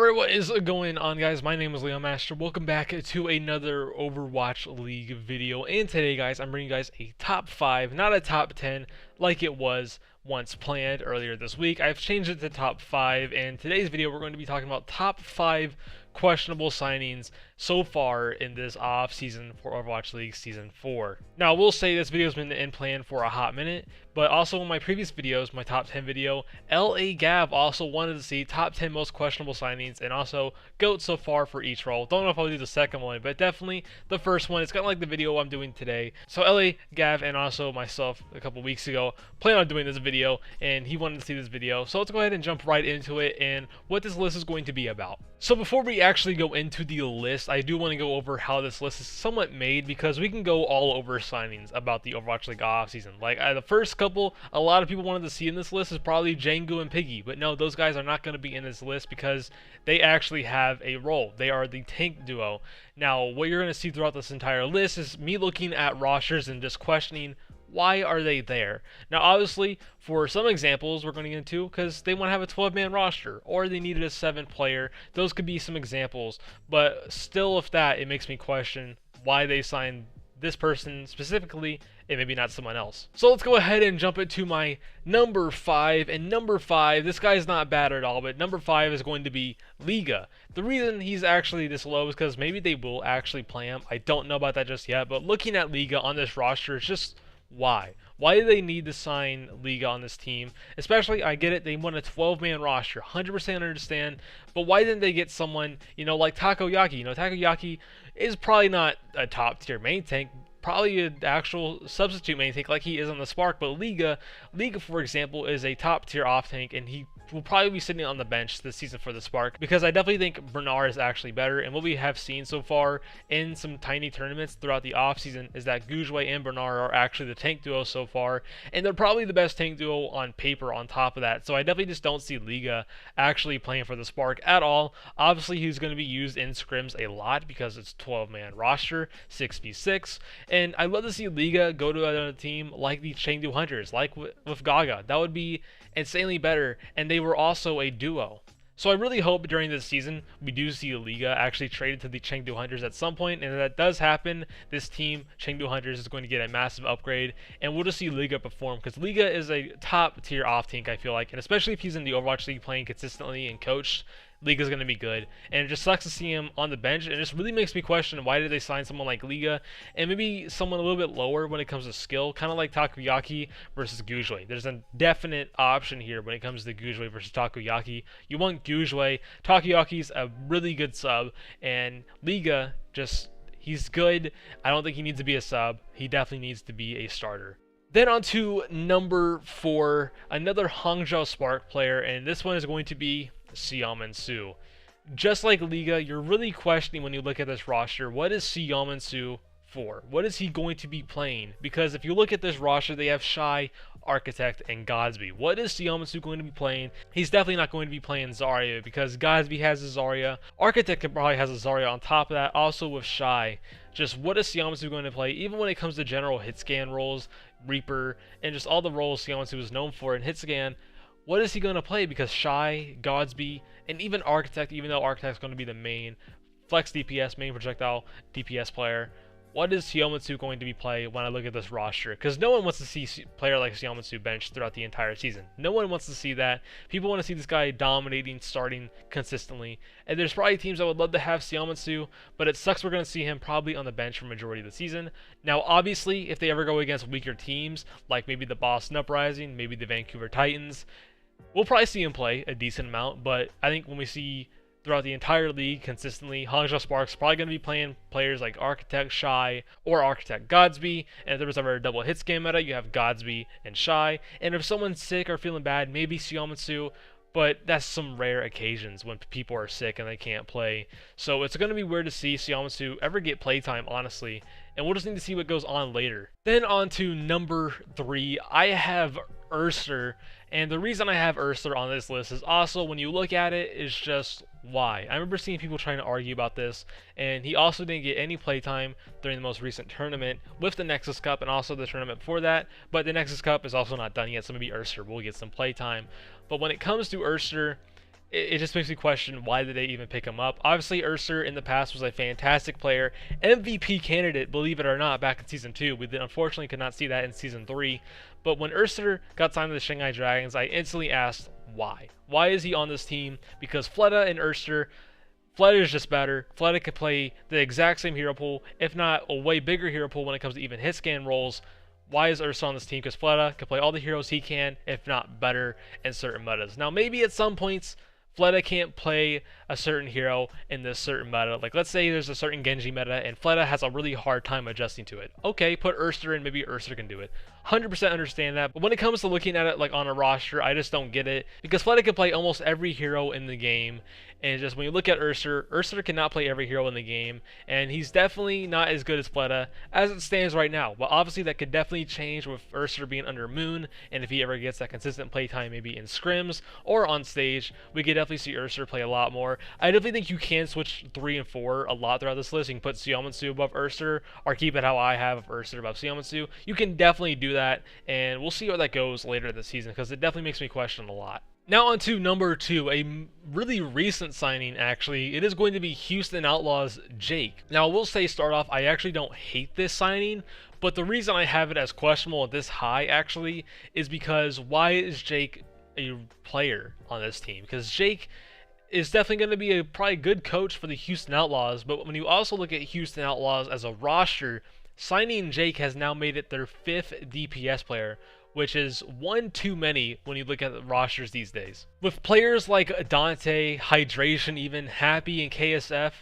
Alright, what is going on, guys? My name is Leon Master. Welcome back to another Overwatch League video. And today, guys, I'm bringing you guys a top 5, not a top 10 like it was once planned earlier this week. I've changed it to top 5, and today's video we're going to be talking about top 5 questionable signings so far in this off season for Overwatch League Season 4. Now, I will say this video has been in plan for a hot minute, but also in my previous videos, my top 10 video, LA Gav also wanted to see top 10 most questionable signings and also GOAT so far for each role. Don't know if I'll do the second one, but definitely the first one. It's kind of like the video I'm doing today. So LA Gav and also myself a couple weeks ago planned on doing this video, and he wanted to see this video. So let's go ahead and jump right into it and what this list is going to be about. So before we actually go into the list, I do want to go over how this list is somewhat made, because we can go all over signings about the Overwatch League offseason. Like the first couple, a lot of people wanted to see in this list is probably Django and Piggy, but no, those guys are not going to be in this list because they actually have a role. They are the tank duo. Now, what you're going to see throughout this entire list is me looking at rosters and just questioning, why are they there? Now, obviously, for some examples we're going to get into, because they want to have a 12-man roster, or they needed a 7th player. Those could be some examples, but still, with that, it makes me question why they signed this person specifically and maybe not someone else. So let's go ahead and jump into my number 5. And number 5, this guy's not bad at all, but number 5 is going to be Liga. The reason he's actually this low is because maybe they will actually play him. I don't know about that just yet, but looking at Liga on this roster, it's just why? Why do they need to sign Liga on this team? Especially, I get it, they want a 12-man roster, 100% understand, but why didn't they get someone, like Takoyaki? Takoyaki is probably not a top-tier main tank, probably an actual substitute main tank like he is on the Spark, but Liga, for example, is a top-tier off-tank, and he will probably be sitting on the bench this season for the Spark, because I definitely think Bernard is actually better. And what we have seen so far in some tiny tournaments throughout the offseason is that Gujwe and Bernard are actually the tank duo so far, and they're probably the best tank duo on paper on top of that. So I definitely just don't see Liga actually playing for the Spark at all. Obviously, he's going to be used in scrims a lot because it's 12-man roster, 6v6, and I'd love to see Liga go to another team like the Chengdu Hunters, like with Gaga. That would be insanely better, and they were also a duo. So I really hope during this season we do see Liga actually traded to the Chengdu Hunters at some point, and if that does happen, this team, Chengdu Hunters, is going to get a massive upgrade, and we'll just see Liga perform, because Liga is a top tier off tank, I feel like, and especially if he's in the Overwatch League playing consistently and coached, Liga's going to be good. And it just sucks to see him on the bench, and it just really makes me question, why did they sign someone like Liga and maybe someone a little bit lower when it comes to skill, kind of like Takoyaki versus Gujwe. There's a definite option here when it comes to Gujwe versus Takoyaki. You want Gujwe. Takoyaki's a really good sub, and Liga, he's good. I don't think he needs to be a sub. He definitely needs to be a starter. Then on to number 4, another Hangzhou Spark player, and this one is going to be Su. Just like Liga, you're really questioning when you look at this roster, what is Su for? What is he going to be playing? Because if you look at this roster, they have Shy, Architect, and Godsby. What is Su going to be playing? He's definitely not going to be playing Zarya, because Godsby has a Zarya. Architect probably has a Zarya on top of that, also with Shy. Just what is Su going to play? Even when it comes to general hit scan roles, Reaper, and just all the roles Su is known for in hit scan, what is he going to play? Because Shy, Godsby, and even Architect, even though Architect's going to be the main flex DPS, main projectile DPS player, what is Su going to be play when I look at this roster? Because no one wants to see a player like Su benched throughout the entire season. No one wants to see that. People want to see this guy dominating, starting consistently. And there's probably teams that would love to have Su, but it sucks we're going to see him probably on the bench for majority of the season. Now, obviously, if they ever go against weaker teams, like maybe the Boston Uprising, maybe the Vancouver Titans, we'll probably see him play a decent amount, but I think when we see throughout the entire league consistently, Hangzhou Spark's probably going to be playing players like Architect, Shy, or Architect, Godsby, and if there was ever a double hit scan meta, you have Godsby and Shy, and if someone's sick or feeling bad, maybe Su, but that's some rare occasions when people are sick and they can't play. So it's going to be weird to see Su ever get playtime, honestly, and we'll just need to see what goes on later. Then on to number 3, I have Urster, and the reason I have Urster on this list is also, when you look at it, is just why. I remember seeing people trying to argue about this, and he also didn't get any playtime during the most recent tournament with the Nexus Cup and also the tournament before that, but the Nexus Cup is also not done yet, so maybe Urster will get some playtime. But when it comes to Urster, it just makes me question why did they even pick him up. Obviously, Urser in the past was a fantastic player, MVP candidate, believe it or not, back in Season 2. We unfortunately could not see that in Season 3. But when Urser got signed to the Shanghai Dragons, I instantly asked why. Why is he on this team? Because Fleta and Urser, Fleta is just better. Fleta could play the exact same hero pool, if not a way bigger hero pool when it comes to even hit scan roles. Why is Ursa on this team? Because Fleta can play all the heroes he can, if not better, in certain metas. Now, maybe at some points, Fleta can't play a certain hero in this certain meta. Like, let's say there's a certain Genji meta, and Fleta has a really hard time adjusting to it. Okay, put Ursa in, maybe Ursa can do it. 100% understand that, but when it comes to looking at it like on a roster, I just don't get it. Because Fleta can play almost every hero in the game, and just when you look at Ursa cannot play every hero in the game, and he's definitely not as good as Fleta as it stands right now. But obviously that could definitely change with Ursa being under Moon, and if he ever gets that consistent playtime maybe in scrims or on stage, we could definitely see Ursa play a lot more. I definitely think you can switch 3 and 4 a lot throughout this list. You can put Xiaomitsu above Ursa, or keep it how I have of Ursa above Xiaomitsu. You can definitely do that, and we'll see where that goes later this season, because it definitely makes me question a lot. Now on to number 2, a really recent signing actually. It is going to be Houston Outlaws' Jake. Now I will say, start off, I actually don't hate this signing, but the reason I have it as questionable at this high actually is because why is Jake a player on this team? Because Jake is definitely going to be a probably good coach for the Houston Outlaws, but when you also look at Houston Outlaws as a roster, signing Jake has now made it their 5th DPS player, which is one too many when you look at the rosters these days. With players like Dante, Hydration, even Happy, and KSF,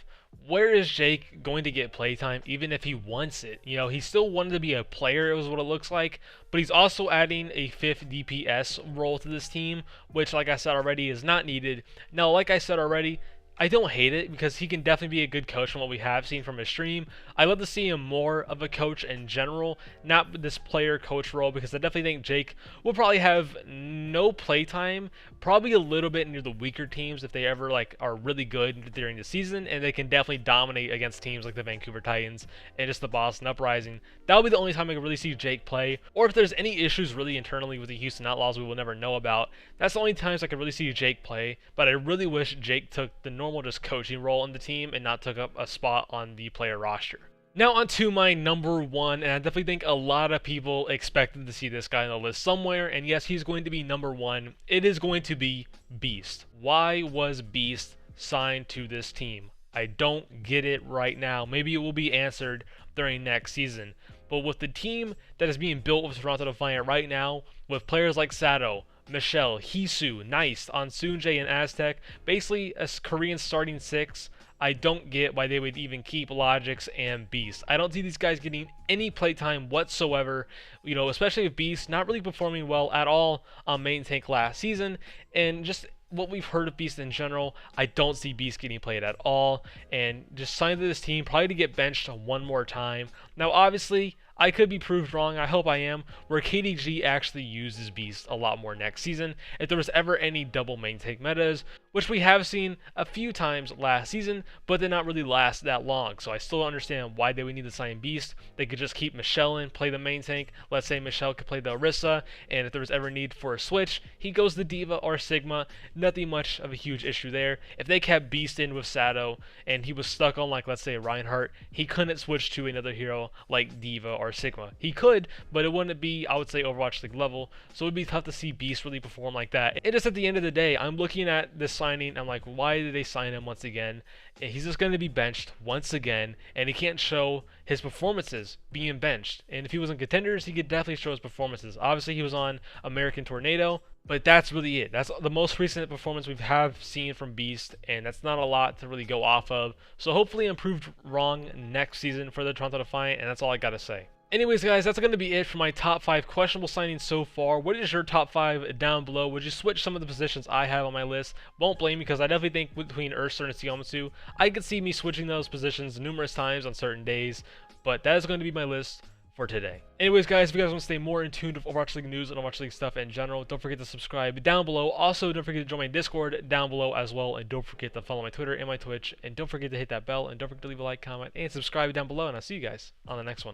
where is Jake going to get playtime even if he wants it? You know, he still wanted to be a player, is what it looks like, but he's also adding a 5th DPS role to this team, which, like I said already, is not needed. Now, like I said already, I don't hate it because he can definitely be a good coach from what we have seen from his stream. I love to see him more of a coach in general, not this player coach role, because I definitely think Jake will probably have no playtime, probably a little bit near the weaker teams if they ever like are really good during the season, and they can definitely dominate against teams like the Vancouver Titans and just the Boston Uprising. That'll be the only time I can really see Jake play, or if there's any issues really internally with the Houston Outlaws we will never know about, that's the only times I can really see Jake play. But I really wish Jake took the normal just coaching role in the team and not took up a spot on the player roster. Now on to my number 1, and I definitely think a lot of people expected to see this guy on the list somewhere, and yes, he's going to be number 1. It is going to be Beast. Why was Beast signed to this team? I don't get it right now. Maybe it will be answered during next season. But with the team that is being built with Toronto Defiant right now, with players like Sato, Michelle, Hisu, Nice, Ansunjae, and Aztec, basically a Korean starting 6, I don't get why they would even keep Logix and Beast. I don't see these guys getting any playtime whatsoever, you know, especially with Beast not really performing well at all on main tank last season, and just what we've heard of Beast in general, I don't see Beast getting played at all, and just signed to this team probably to get benched one more time. Now obviously, I could be proved wrong, I hope I am, where KDG actually uses Beast a lot more next season, if there was ever any double main tank metas, which we have seen a few times last season, but did not really last that long, so I still don't understand why they would need to sign Beast. They could just keep Michelle in, play the main tank, let's say Michelle could play the Orisa, and if there was ever need for a switch, he goes to D.Va or Sigma, nothing much of a huge issue there. If they kept Beast in with Sato, and he was stuck on like, let's say Reinhardt, he couldn't switch to another hero like D.Va or Sigma. He could, but it wouldn't be, I would say, Overwatch League level, so it would be tough to see Beast really perform like that. And just at the end of the day, I'm looking at this signing, I'm like, why did they sign him once again? And he's just going to be benched once again, and he can't show his performances being benched. And if he was in Contenders, he could definitely show his performances. Obviously, he was on American Tornado, but that's really it. That's the most recent performance we have seen from Beast, and that's not a lot to really go off of. So hopefully I'm proved wrong next season for the Toronto Defiant, and that's all I got to say. Anyways, guys, that's going to be it for my top 5 questionable signings so far. What is your top 5 down below? Would you switch some of the positions I have on my list? Won't blame me, because I definitely think between Ursa and Xiaomitsu, I could see me switching those positions numerous times on certain days, but that is going to be my list for today. Anyways, guys, if you guys want to stay more in tune with Overwatch League news and Overwatch League stuff in general, don't forget to subscribe down below. Also, don't forget to join my Discord down below as well, and don't forget to follow my Twitter and my Twitch, and don't forget to hit that bell, and don't forget to leave a like, comment, and subscribe down below, and I'll see you guys on the next one.